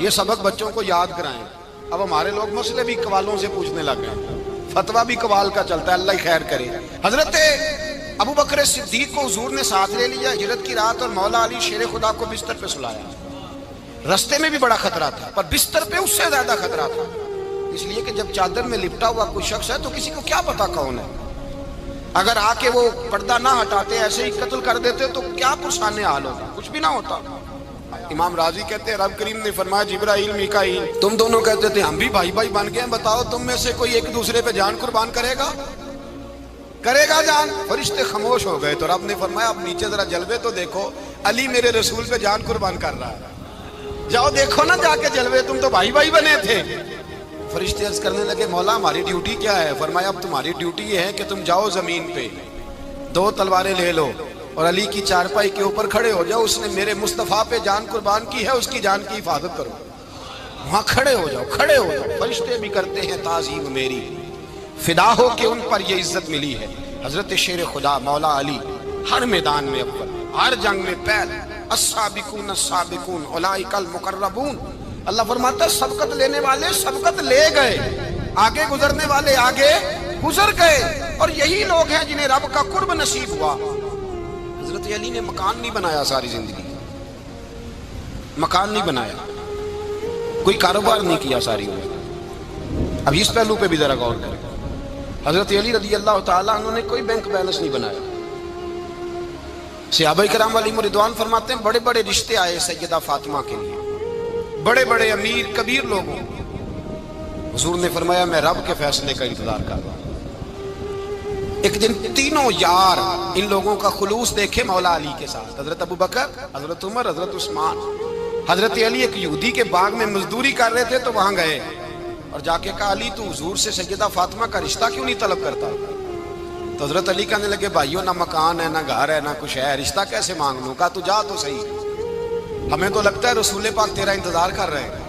یہ سبق بچوں کو یاد کرائیں. اب ہمارے لوگ مسئلے بھی قوالوں سے پوچھنے لگ گئے, فتویٰ بھی قوال کا چلتا ہے, اللہ خیر کرے. حضرت ابو بکر صدیق کو حضور نے ساتھ لے لیا ہجرت کی رات, اور مولا علی شیر خدا کو بستر پہ سلایا. رستے میں بھی بڑا خطرہ تھا پر بستر پہ اس سے زیادہ خطرہ تھا, اس لیے کہ جب چادر میں لپٹا ہوا کوئی شخص ہے تو کسی کو کیا پتا کون ہے. اگر آ کے وہ پردہ نہ ہٹاتے ایسے ہی قتل کر دیتے تو کیا پرسان حال ہوتا, کچھ بھی نہ ہوتا. امام راضی کہتے ہیں رب کریم نے فرمایا جبرائیل میکائیل تم دونوں کہتے تھے ہم بھی بھائی بھائی بن گئے ہیں, بتاؤ تم میں سے کوئی ایک دوسرے پہ جان قربان کرے گا جان؟ فرشتے خاموش ہو گئے. تو رب نے فرمایا اب نیچے ذرا جلوے تو دیکھو, علی میرے رسول پہ جان قربان کر رہا ہے, جاؤ دیکھو نا جا کے جلوے, تم تو بھائی بھائی بنے تھے. فرشتے عرض کرنے لگے مولا ہماری ڈیوٹی کیا ہے؟ فرمایا اب تمہاری ڈیوٹی یہ ہے کہ تم جاؤ زمین پہ 2 تلواریں لے لو اور علی کی چارپائی کے اوپر کھڑے ہو جاؤ, اس نے میرے مصطفیٰ پہ جان قربان کی ہے, اس کی جان کی حفاظت کرو. وہاں کھڑے ہو جاؤ. فرشتے بھی کرتے ہیں تعظیم میری, فدا ہو کہ ان پر یہ عزت ملی ہے. حضرت شیر خدا مولا علی ہر میدان میں اول, ہر جنگ میں پہل. السابقون السابقون اولئک المقربون. اللہ فرماتا ہے سبقت لینے والے سبقت لے گئے, آگے گزرنے والے آگے گزر گئے, اور یہی لوگ ہیں جنہیں رب کا قرب نصیب ہوا. حضرت علی نے مکان نہیں بنایا, ساری زندگی مکان نہیں بنایا, کوئی کاروبار نہیں کیا ساری عمر. اب اس پہلو پہ بھی ذرا غور کریں. حضرت علی رضی اللہ تعالیٰ عنہ نے کوئی بینک بیلنس نہیں بنایا. صحابہ کرام علیہم رضوان فرماتے ہیں بڑے بڑے رشتے آئے سیدہ فاطمہ کے لیے, بڑے بڑے امیر کبیر لوگوں, حضور نے فرمایا میں رب کے فیصلے کا انتظار کر رہا ہوں۔ ایک دن تینوں یار ان لوگوں کا خلوص دیکھے مولا علی کے ساتھ، حضرت ابو بکر، حضرت عمر، حضرت عثمان۔ حضرت علی ایک یہودی کے باغ میں مزدوری کر رہے تھے تو وہاں گئے اور جا کے کہا علی تو حضور سے سیدہ فاطمہ کا رشتہ کیوں نہیں طلب کرتا؟ تو حضرت علی کہنے لگے بھائیوں نہ مکان ہے نہ گھر ہے نہ کچھ ہے، رشتہ کیسے مانگ لوں؟ کہا تو جا تو صحیح، ہمیں تو لگتا ہے رسول پاک تیرا انتظار کر رہے ہیں۔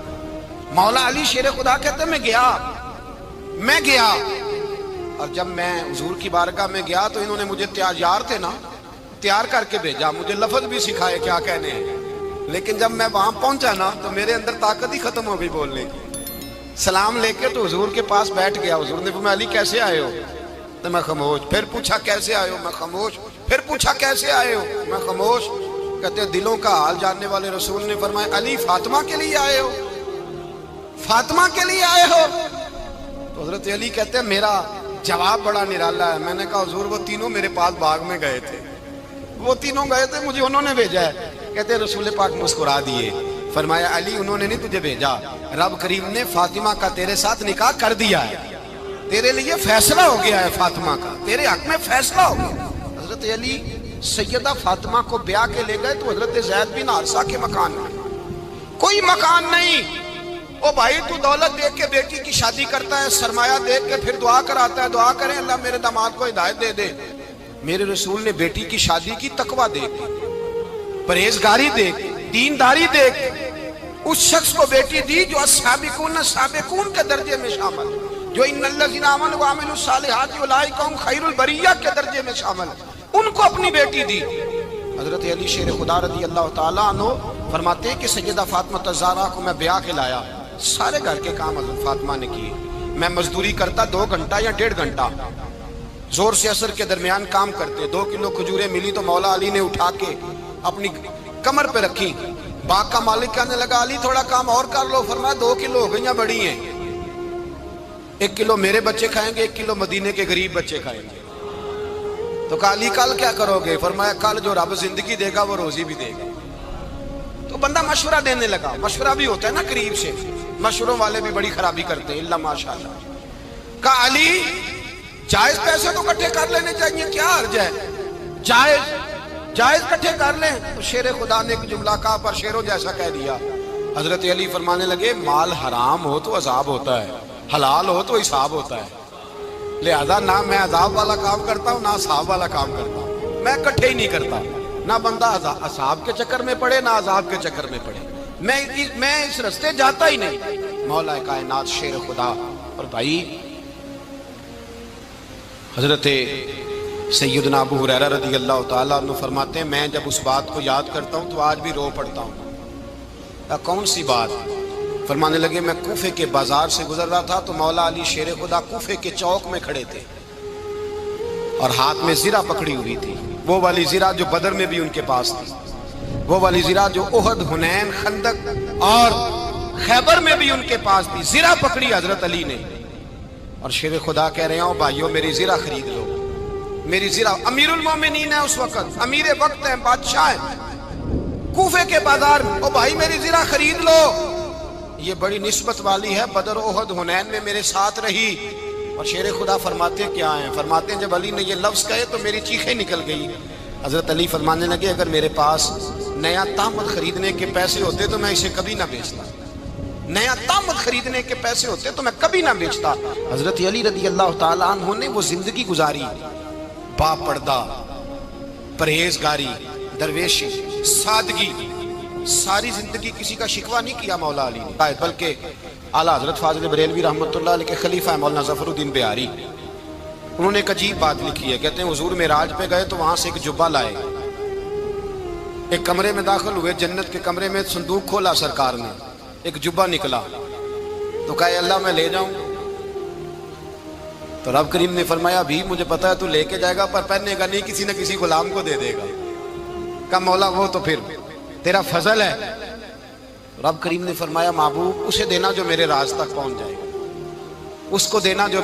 مولا علی شیر خدا کہتے ہیں میں گیا اور جب میں حضور کی بارگاہ میں گیا تو انہوں نے مجھے یار تھے نا تیار کر کے بھیجا، مجھے لفظ بھی سکھائے کیا کہنے ہیں، لیکن جب میں وہاں پہنچا نا تو میرے اندر طاقت ہی ختم ہو گئی بولنے کی۔ سلام لے کے تو حضور کے پاس بیٹھ گیا، حضور نے فرمایا علی کیسے آئے ہو؟ تو میں خاموش۔ پھر پوچھا کیسے آئے ہو؟ میں خاموش۔ پھر پوچھا کیسے آئے ہو؟ میں خاموش۔ کہتے ہیں دلوں کا حال جاننے والے رسول نے فرمایا علی فاطمہ کے لیے آئے ہو؟ فاطمہ کے لیے آئے ہو؟ تو حضرت علی کہتے ہیں میرا جواب بڑا نرالا ہے۔ میں نے کہا حضور وہ تینوں میرے پاس باغ میں گئے تھے، وہ تینوں گئے تھے، مجھے انہوں نے بھیجا ہے۔ کہتے ہیں رسول پاک مسکرا دیے، فرمایا علی انہوں نے نہیں تجھے بھیجا، رب کریم نے فاطمہ کا تیرے ساتھ نکاح کر دیا ہے، تیرے لیے فیصلہ ہو گیا ہے، فاطمہ کا تیرے حق میں فیصلہ ہو گیا۔ حضرت علی سیدہ فاطمہ کو بیاہ کے لے گئے تو حضرت زید بن حارثہ کے مکان میں کوئی مکان نہیں۔ او بھائی تو دولت دیکھ کے بیٹی کی شادی کرتا ہے، سرمایہ دیکھ کے پھر دعا کراتا ہے، دعا کریں اللہ میرے داماد کو ہدایت دے دے۔ میرے رسول نے بیٹی کی شادی کی تقوی دیکھ، پرہیزگاری دیکھ، دینداری دیکھ، اس شخص کو بیٹی دی جو السابقون السابقون کے درجے میں شامل، جو ان الذین آمنوا وعملوا الصالحات اولئک هم خیر البریہ کے درجے میں شامل، ان کو اپنی بیٹی دی۔ حضرت علی شیر خدا رضی اللہ تعالیٰ عنہ فرماتے ہیں کہ سیدہ فاطمہ الزہرا کو میں بیاہ کے لایا، سارے گھر کے کام حضرت فاطمہ نے کیے، میں مزدوری کرتا 2 گھنٹہ یا 1.5 گھنٹہ، زور سے عصر کے درمیان کام کرتے، 2 کلو کھجوریں ملی تو مولا علی نے اٹھا کے اپنی کمر پہ رکھی۔ باغ کا مالک کہنے لگا علی تھوڑا کام اور کر لو، فرمایا 2 کلو ہو گئیں بڑی ہیں، 1 کلو میرے بچے کھائیں گے، 1 کلو مدینے کے غریب بچے کھائیں گے۔ تو کہا علی کل کیا کرو گے؟ فرمایا کل جو رب زندگی دے گا وہ روزی بھی دے گا۔ تو بندہ مشورہ دینے لگا، مشورہ بھی ہوتا ہے نا قریب سے، مشوروں والے بھی بڑی خرابی کرتے ہیں اللہ ماشاءاللہ۔ کہا علی جائز پیسے تو کٹھے کر لینے چاہیے، کیا حرج ہے، جائز کٹھے کر لیں۔ تو شیر خدا نے ایک جملہ کہا پر شیروں جیسا کہہ دیا۔ حضرت علی فرمانے لگے مال حرام ہو تو عذاب ہوتا ہے، حلال ہو تو حساب ہوتا ہے، لہذا نہ میں عذاب والا کام کرتا ہوں نہ حساب والا کام کرتا ہوں، میں کٹھے ہی نہیں کرتا، نہ بندہ عذاب کے چکر میں پڑے نہ عذاب کے چکر میں پڑے، میں اس رستے جاتا ہی نہیں۔ مولا کائنات شیر خدا۔ اور بھائی حضرت سیدنا ابو ہریرہ رضی اللہ تعالیٰ عنہ فرماتے ہیں میں جب اس بات کو یاد کرتا ہوں تو آج بھی رو پڑتا ہوں۔ کون سی بات؟ فرمانے لگے میں کوفے کے بازار سے گزر رہا تھا تو مولا علی شیر خدا کوفے کے چوک میں کھڑے تھے اور ہاتھ میں زرہ پکڑی ہوئی تھی، وہ والی زرہ جو بدر میں بھی ان کے پاس تھی، وہ والی زرہ جو احد، حنین، خندق اور خیبر میں بھی ان کے پاس تھی۔ زرہ پکڑی حضرت علی نے اور شیر خدا کہہ رہے ہیں بھائیوں میری زرہ خرید لو، میری زرہ۔ امیر المومنین ہے اس وقت، امیر وقت ہے، بادشاہ ہے کوفے کے بازار میں، او بھائی میری زرہ خرید لو، یہ بڑی نسبت والی ہے، بدر احد حنین میں میرے ساتھ رہی۔ اور شیر خدا فرماتے کیا ہیں؟ فرماتے ہیں جب علی نے یہ لفظ کہے تو میری چیخیں نکل گئی۔ حضرت علی فرمانے لگے اگر میرے پاس نیا تامت خریدنے کے پیسے ہوتے تو میں اسے کبھی نہ بیچتا، نیا تامت خریدنے کے پیسے ہوتے تو میں کبھی نہ بیچتا۔ حضرت علی رضی اللہ تعالیٰ عنہ نے وہ زندگی گزاری، با پردہ، پرہیزگاری، درویشی، سادگی، ساری زندگی کسی کا شکوہ نہیں کیا مولا علی نے، بلکہ اعلیٰ حضرت فاضل بریلوی رحمۃ اللہ علیہ کے خلیفہ مولانا ظفر الدین بہاری، انہوں نے ایک عجیب بات لکھی ہے، کہتے ہیں حضور معراج پہ گئے تو وہاں سے ایک جبہ لائے، ایک کمرے میں داخل ہوئے، جنت کے کمرے میں صندوق کھولا سرکار نے، ایک جبہ نکلا تو کہا اللہ میں لے جاؤں؟ تو رب کریم نے فرمایا بھی مجھے پتا ہے تو لے کے جائے گا پر پہننے گا نہیں، کسی نہ کسی غلام کو دے دے گا۔ کہا مولا وہ تو پھر تیرا فضل ہے۔ رب کریم نے فرمایا محبوب اسے دینا جو میرے راز تک پہنچ جائے گا، اس کو دینا جو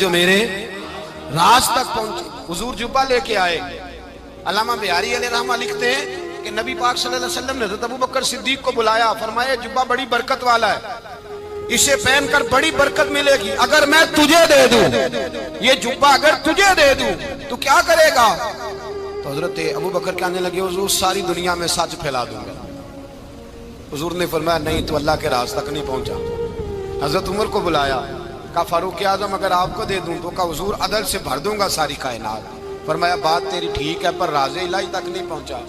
میرے راز تک پہنچے۔ حضور جبہ لے کے آئے۔ علامہ بہاری علیہ رحمہ لکھتے ہیں کہ نبی پاک صلی اللہ علیہ وسلم نے حضرت ابو بکر صدیق کو بلایا، فرمایا جبہ بڑی برکت والا ہے، اسے پہن کر بڑی برکت ملے گی، اگر میں تجھے دے دوں، یہ جبہ اگر تجھے دے دوں تو کیا کرے گا؟ تو حضرت ابو بکر کہنے لگے حضور ساری دنیا میں سچ پھیلا دوں گا۔ حضور نے فرمایا نہیں، تو اللہ کے راز تک نہیں پہنچا۔ حضرت عمر کو بلایا، کہا فاروق اعظم اگر آپ کو دے دوں تو کہا حضور عدل سے بھر دوں گا ساری کائنات۔ فرمایا بات تیری ٹھیک ہے پر راز الہی تک نہیں پہنچا۔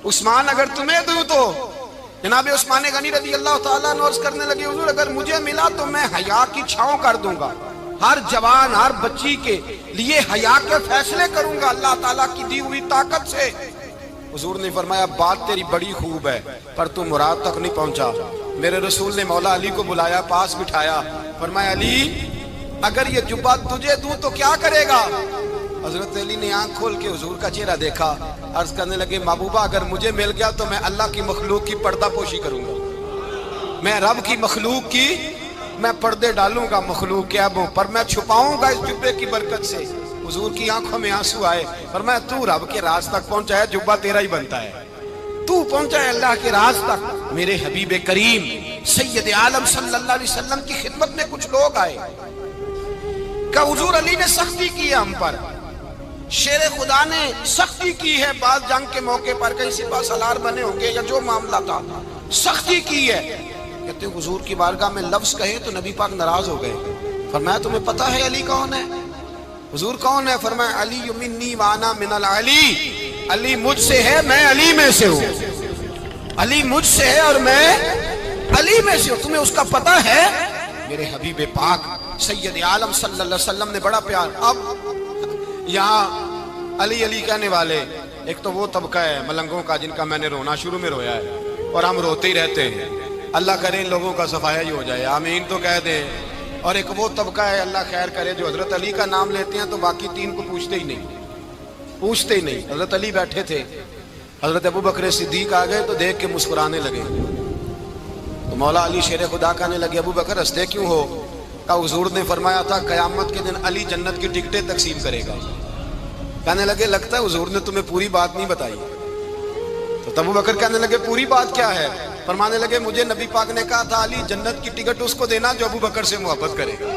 عثمان اگر تمہیں دوں تو جناب عثمان غنی رضی اللہ تعالیٰ عنہ عرض کرنے لگے حضور اگر مجھے ملا تو میں حیا کی چھاؤں کر دوں گا، ہر جوان ہر بچی کے لیے حیا کے فیصلے کروں گا اللہ تعالیٰ کی دی ہوئی طاقت سے۔ حضور نے فرمایا بات تیری بڑی خوب ہے پر تو مراد تک نہیں پہنچا۔ میرے رسول نے مولا علی کو بلایا، پاس بٹھایا، فرمایا علی اگر یہ جبہ تجھے دوں تو کیا کرے گا؟ حضرت علی نے آنکھ کھول کے حضور کا چہرہ دیکھا، عرض کرنے لگے محبوبہ اگر مجھے مل گیا تو میں اللہ کی مخلوق کی پردہ پوشی کروں گا، میں رب کی مخلوق کی میں پردے ڈالوں گا مخلوق کے عیبوں پر، میں چھپاؤں گا اس جبے کی برکت سے۔ حضور کی آنکھوں میں آنسو آئے، فرمایا تو رب کے راز تک پہنچا ہے، جبہ تیرا ہی بنتا ہے، تو پہنچا ہے اللہ کے راز تک۔ میرے حبیب کریم سید عالم صلی اللہ علیہ وسلم کی خدمت میں کچھ لوگ آئے کہ حضور علی نے سختی کی ہے ہم پر، شیر خدا نے سختی کی ہے، بعض جنگ کے موقع پر کہیں سپاہ سالار بنے ہوں گے یا جو معاملہ تھا سختی کی ہے۔ کہتے ہیں حضور کی بارگاہ میں لفظ کہے تو نبی پاک ناراض ہو گئے۔ فرمایا تمہیں پتہ ہے علی کون ہے؟ حضور کون ہے؟ فرمایا علی منی وانا من العلی، علی مجھ سے ہے میں علی میں سے ہوں، علی مجھ سے ہے اور میں علی میں سے ہوں، تمہیں اس کا پتہ ہے؟ میرے حبیب پاک سید عالم صلی اللہ علیہ وسلم نے بڑا پیار۔ اب یہاں علی علی کہنے والے ایک تو وہ طبقہ ہے ملنگوں کا جن کا میں نے رونا شروع میں رویا ہے اور ہم روتے ہی رہتے ہیں، اللہ کرے ان لوگوں کا صفایا ہی ہو جائے، آمین تو کہہ دیں۔ اور ایک وہ طبقہ ہے اللہ خیر کرے جو حضرت علی کا نام لیتے ہیں تو باقی تین کو پوچھتے ہی نہیں۔ حضرت علی بیٹھے تھے، حضرت ابو بکر صدیق آ گئے تو دیکھ کے مسکرانے لگے، تو مولا علی شیر خدا کہنے لگے ابو بکر ہنستے کیوں ہو؟ کہا حضور نے فرمایا تھا قیامت کے دن علی جنت کی ٹکٹیں تقسیم کرے گا۔ کہنے لگے لگتا ہے حضور نے تمہیں پوری بات نہیں بتائی۔ تو ابو بکر کہنے لگے پوری بات کیا ہے؟ فرمانے لگے مجھے نبی پاک نے کہا تھا علی جنت کی ٹکٹ اس کو دینا جو ابو بکر سے محبت کرے گا،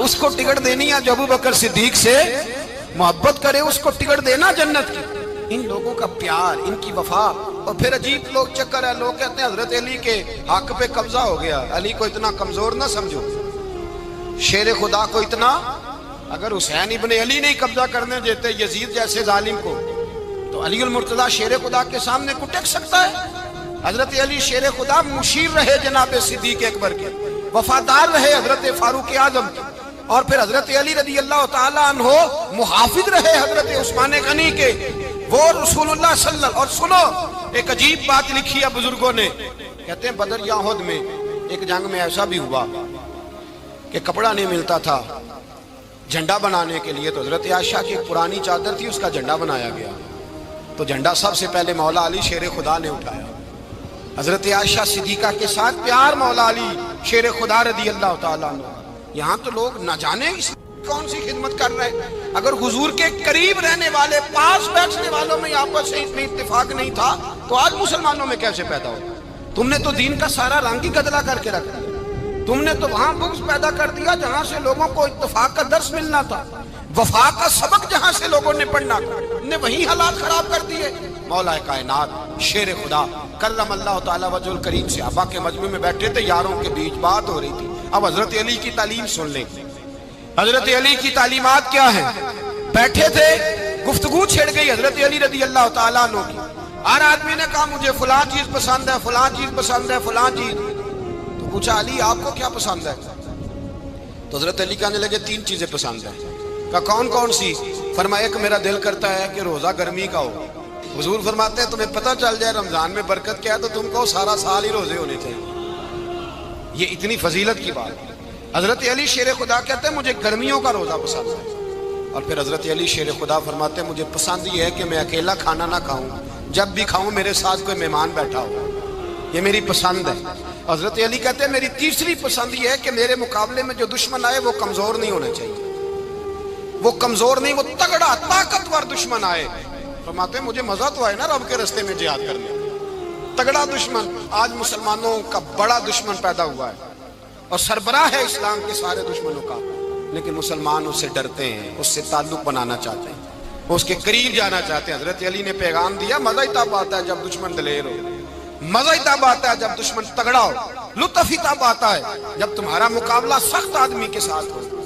اس کو ٹکٹ دینی ہے جو ابو بکر صدیق سے محبت کرے، اس کو ٹکٹ دینا جنت کی۔ ان لوگوں کا پیار، ان کی وفا۔ اور پھر عجیب لوگ چکر ہے، لوگ کہتے ہیں حضرت علی کے حق پہ قبضہ ہو گیا، علی کو اتنا کمزور نہ سمجھو، شیر خدا کو اتنا، اگر حسین ابن علی نہیں قبضہ کرنے دیتے یزید جیسے ظالم کو تو علی المرتضیٰ شیر خدا کے سامنے کو ٹک سکتا ہے؟ حضرت علی شیر خدا مشیر رہے جناب صدیق اکبر کے، وفادار رہے حضرت فاروق اعظم کے، اور پھر حضرت علی رضی اللہ تعالیٰ عنہ محافظ رہے حضرت عثمان غنی کے، وہ رسول اللہ صلی اللہ۔ اور سنو ایک عجیب بات لکھی ہے بزرگوں نے، کہتے ہیں بدر یا احد میں ایک جنگ میں ایسا بھی ہوا کہ کپڑا نہیں ملتا تھا جھنڈا بنانے کے لیے، تو حضرت عائشہ کی ایک پرانی چادر تھی اس کا جھنڈا بنایا گیا، تو جھنڈا سب سے پہلے مولا علی شیر خدا نے اٹھایا۔ حضرت عائشہ صدیقہ کے ساتھ پیار مولا علی شیر خدا رضی اللہ تعالیٰ عنہ۔ یہاں تو لوگ نہ جانے کون سی خدمت کر رہے ہیں، اگر حضور کے قریب رہنے والے پاس بیٹھنے والوں میں آپس سے اتنی اتفاق نہیں تھا تو آج مسلمانوں میں کیسے پیدا ہو؟ تم نے تو دین کا سارا رنگ ہی گدلا کر کے رکھ دیا، تم نے تو وہاں بغض پیدا کر دیا جہاں سے لوگوں کو اتفاق کا درس ملنا تھا، وفا کا سبق جہاں سے لوگوں نے پڑھنا تھا، نے وہی حالات خراب کر دیے۔ مولا کائنات شیر خدا کرم اللہ تعالیٰ وجہ الکریم سے صحابہ کے مجمع میں بیٹھے تھے، یاروں کے بیچ بات ہو رہی تھی۔ اب حضرت علی کی تعلیم سن لیں، حضرت علی کی تعلیمات کیا ہیں؟ بیٹھے تھے، گفتگو چھڑ گئی حضرت علی رضی اللہ تعالیٰ عنہ کی، ہر آدمی نے کہا مجھے فلاں چیز پسند ہے، فلاں چیز پسند ہے، فلاں چیز۔ تو پوچھا علی آپ کو کیا پسند ہے؟ تو حضرت علی کہنے لگے تین چیزیں پسند ہیں۔ کہا کون کون سی؟ فرمایا ایک میرا دل کرتا ہے کہ روزہ گرمی کا ہو، حضور فرماتے ہیں تمہیں پتہ چل جائے رمضان میں برکت کیا ہے تو تم کو سارا سال ہی روزے ہونے چاہیے، یہ اتنی فضیلت کی بات ہے۔ حضرت علی شیر خدا کہتے ہیں مجھے گرمیوں کا روزہ پسند ہے، اور پھر حضرت علی شیر خدا فرماتے ہیں مجھے پسند یہ ہے کہ میں اکیلا کھانا نہ کھاؤں، جب بھی کھاؤں میرے ساتھ کوئی مہمان بیٹھا ہو، یہ میری پسند ہے۔ حضرت علی کہتے ہیں میری تیسری پسند یہ ہے کہ میرے مقابلے میں جو دشمن آئے وہ کمزور نہیں ہونا چاہیے، وہ کمزور نہیں، وہ تگڑا طاقتور دشمن آئے۔ فرماتے ہیں مجھے مزہ تو آئے نا رب کے رستے میں جہاد کرنے، تگڑا دشمن۔ آج مسلمانوں کا بڑا دشمن پیدا ہوا ہے، اور سربراہ ہے اسلام کے سارے دشمنوں کا، لیکن مسلمان اس سے ڈرتے ہیں، اس سے تعلق بنانا چاہتے ہیں، اس کے قریب جانا چاہتے ہیں۔ حضرت علی نے پیغام دیا، مزہ ہی تب آتا ہے جب دشمن دلیر ہو، مزہ ہی تب آتا ہے جب دشمن تگڑا ہو، لطف ہی تب آتا ہے جب تمہارا مقابلہ سخت آدمی کے ساتھ ہو۔